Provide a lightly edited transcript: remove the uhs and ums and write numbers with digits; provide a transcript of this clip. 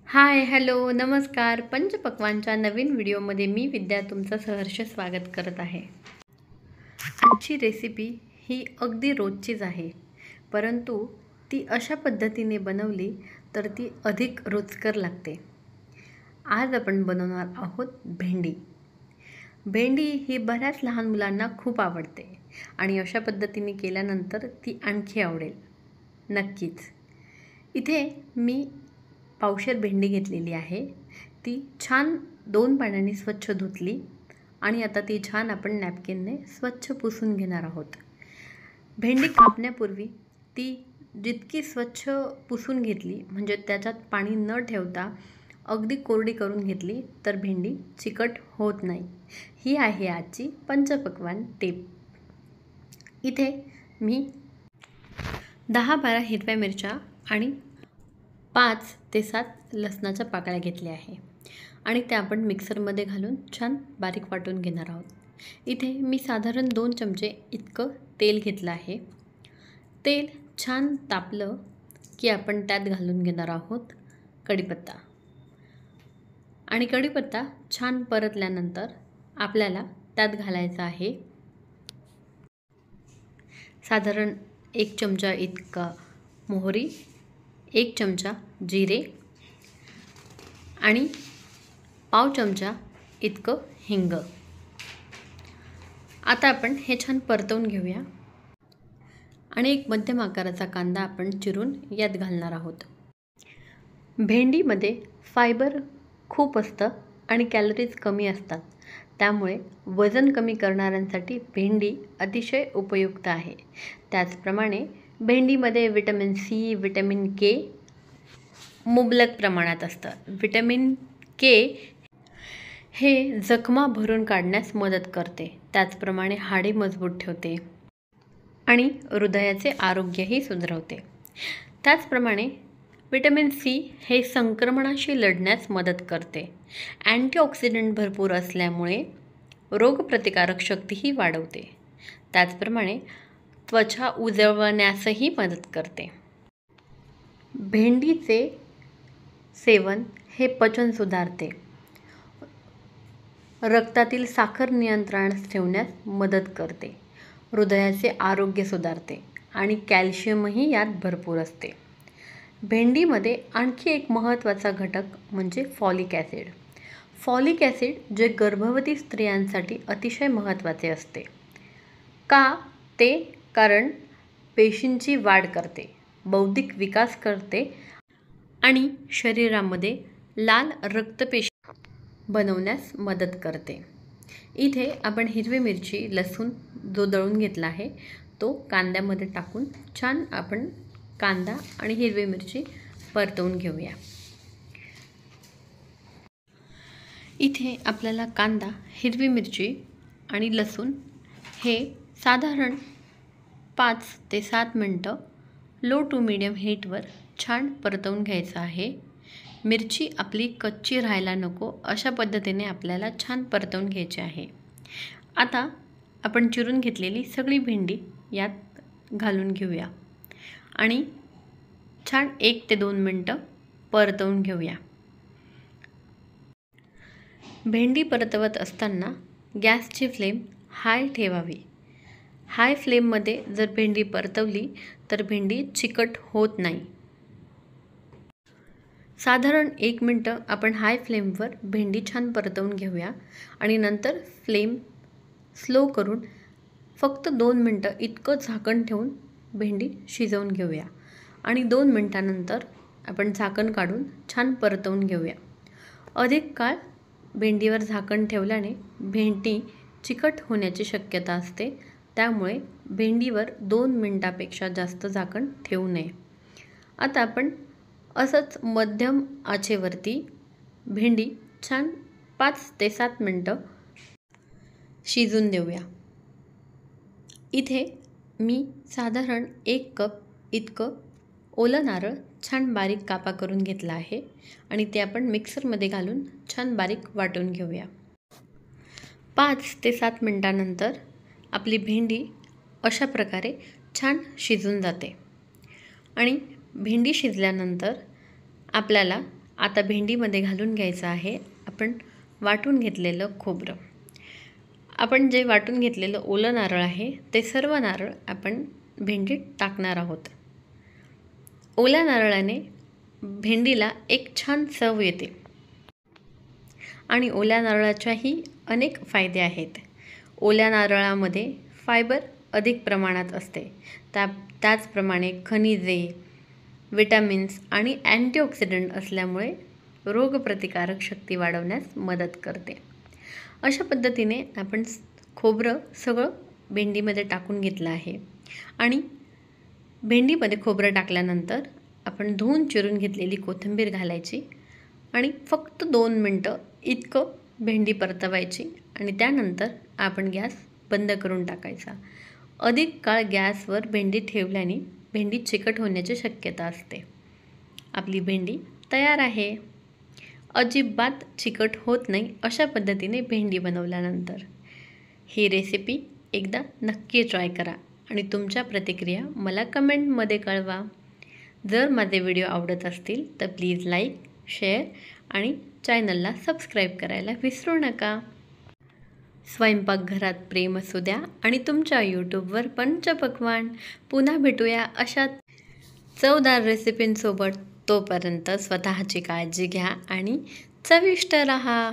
हाय, hello, नमस्कार. पंचपक्वान्नच्या नवीन व्हिडिओमध्ये मी विद्या तुमचं सहर्ष स्वागत करत आहे. आजची रेसिपी ही अगदी रोजचीच आहे, परंतु ती अशा पद्धतीने बनवली तर ती अधिक रुचकर लागते. आज आपण बनवणार आहोत भेंडी. भेंडी ही बऱ्याच लहान मुलांना खूप आवडते आणि अशा पद्धतीने केल्यानंतर ती आणखी आवडेल. नक्कीच. इथे मी पावशेर भेंडी घेतलेली आहे. ती छान 2 पाण्याने स्वच्छ धुतली आणि आता ती छान आपण नॅपकिनने स्वच्छ पुसून घेणार आहोत. भेंडी कापण्यापूर्वी ती जितकी स्वच्छ पुसून घेतली, म्हणजे त्याच्यात पाणी न ठेवता अगदी कोरडी करून घेतली, तर भेंडी चिकट होत नाही. ही आहे आजची पंचपक्वान्न टिप. इथे मी 10-12 हिरव्या मिरच्या आणि 5 ते 7 लसणाच्या पाकळ्या घेतल्या आहे आणि त्या आपण मिक्सरमध्ये घालून छान बारीक वाटून घेणार आहोत. इथे मी साधारण 2 चमचे इतकं तेल घेतलं आहे. तेल छान तापलं की आपण त्यात घालून घेणार आहोत कढीपत्ता. आणि कढीपत्ता छान परतल्यानंतर आपल्याला त्यात घालायचं आहे साधारण 1 चमचा इतका मोहरी, 1 चमचा जिरे आणि पाव चमचा इतकं हिंग. आता आपण हे छान परतवून घेऊया आणि एक मध्यम आकाराचा कांदा आपण चिरून यात घालणार आहोत. भेंडीमध्ये फायबर खूप असतं आणि कॅलरीज कमी असतात, त्यामुळे वजन कमी करणाऱ्यांसाठी भेंडी अतिशय उपयुक्त आहे. त्याचप्रमाणे भेंडीमध्ये विटॅमिन सी, विटॅमिन के मुबलक प्रमाणात असतं. विटॅमिन के हे जखमा भरून काढण्यास मदत करते, त्याचप्रमाणे हाडे मजबूत ठेवते आणि हृदयाचे आरोग्यही सुधारवते. त्याचप्रमाणे विटॅमिन सी हे संक्रमणाशी लढण्यास मदत करते. अँटीऑक्सिडंट भरपूर असल्यामुळे रोगप्रतिकारक शक्तीही वाढवते. त्याचप्रमाणे त्वचा उजळवण्यासही मदत करते. भेंडीचे सेवन हे पचन सुधारते, रक्तातील साखर नियंत्रणात ठेवण्यास मदत करते, हृदयाचे आरोग्य सुधारते आणि कॅल्शियमही यात भरपूर असते. भेंडीमध्ये आणखी एक महत्त्वाचा घटक म्हणजे फॉलिक ॲसिड. फॉलिक ॲसिड जे गर्भवती स्त्रियांसाठी अतिशय महत्त्वाचे असते. का? ते कारण पेशींची वाढ करते, बौद्धिक विकास करते आणि शरीरामध्ये लाल रक्तपेशी बनवण्यास मदत करते. इथे आपण हिरवी मिरची, लसूण जो दळून घेतला आहे तो कांद्यामध्ये टाकून छान आपण कांदा आणि हिरवी मिरची परतवून घेऊया. इथे आपल्याला कांदा, हिरवी मिरची आणि लसूण हे साधारण 5 ते 7 मिनटं लो टू मीडियम हीटवर छान परतवून घ्यायचं आहे. मिरची आपली कच्ची राहायला नको, अशा पद्धतीने आपल्याला छान परतवून घ्यायची आहे. आता आपण चिरून घेतलेली सगळी भेंडी यात घालून घेऊया आणि छान 1 ते 2 मिनटं परतवून घेऊया. भेंडी परतवत असताना गॅसची फ्लेम हाय ठेवावी. हाय फ्लेममध्ये जर भेंडी परतवली तर भेंडी चिकट होत नाही. साधारण 1 मिनटं आपण हाय फ्लेमवर भेंडी छान परतवून घेऊया आणि नंतर फ्लेम स्लो करून फक्त 2 मिनटं इतकं झाकण ठेवून भेंडी शिजवून घेऊया आणि 2 मिनटानंतर आपण झाकण काढून छान परतवून घेऊया. अधिक काळ भेंडीवर झाकण ठेवल्याने भेंडी चिकट होण्याची शक्यता असते, त्यामुळे भेंडीवर 2 मिनटापेक्षा जास्त झाकण ठेवू नये. आता आपण असंच मध्यम आचेवरती भेंडी छान 5 ते 7 मिनटं शिजून देऊया. इथे मी साधारण 1 कप इतकं ओलं नारळ छान बारीक कापा करून घेतला आहे आणि ते आपण मिक्सरमध्ये घालून छान बारीक वाटून घेऊया. 5 ते 7 मिनटानंतर आपली भेंडी अशा प्रकारे छान शिजून जाते आणि भेंडी शिजल्यानंतर आपल्याला आता भेंडीमध्ये घालून घ्यायचं आहे आपण वाटून घेतलेलं खोबरं. आपण जे वाटून घेतलेलं ओलं नारळ आहे ते सर्व नारळ आपण भेंडीत टाकणार आहोत. ओल्या नारळाने भेंडीला एक छान चव येते आणि ओल्या नारळाच्याही अनेक फायदे आहेत. ओल्या नारळामध्ये फायबर अधिक प्रमाणात असते. त्याचप्रमाणे खनिजे, विटॅमिन्स आणि अँटीऑक्सिडंट असल्यामुळे रोगप्रतिकारक शक्ती वाढवण्यास मदत करते. अशा पद्धतीने आपण खोबरं सगळं भेंडीमध्ये टाकून घेतलं आहे आणि भेंडीमध्ये खोबरं टाकल्यानंतर आपण धुवून चिरून घेतलेली कोथिंबीर घालायची आणि फक्त 2 मिनटं इतकं भेंडी परतवायची आणि त्यानंतर आपण गॅस बंद करून टाकायचा. अधिक काळ गॅसवर भेंडी ठेवल्याने भेंडी चिकट होण्याची शक्यता असते. आपली भेंडी तयार आहे. अजिबात चिकट होत नाही अशा पद्धतीने भेंडी बनवल्यानंतर. ही रेसिपी एकदा नक्की ट्राय करा आणि तुमच्या प्रतिक्रिया मला कमेंटमध्ये कळवा. जर माझे व्हिडिओ आवडत असतील तर प्लीज लाईक, शेअर आणि चॅनलला सबस्क्राईब करायला विसरू नका. स्वयंपाकघरात प्रेम असू द्या आणि तुमच्या यूट्यूबवर पंचपक्वान्न. पुन्हा भेटूया अशा चवदार रेसिपींसोबत. तोपर्यंत स्वतःची काळजी घ्या आणि चविष्ट रहा.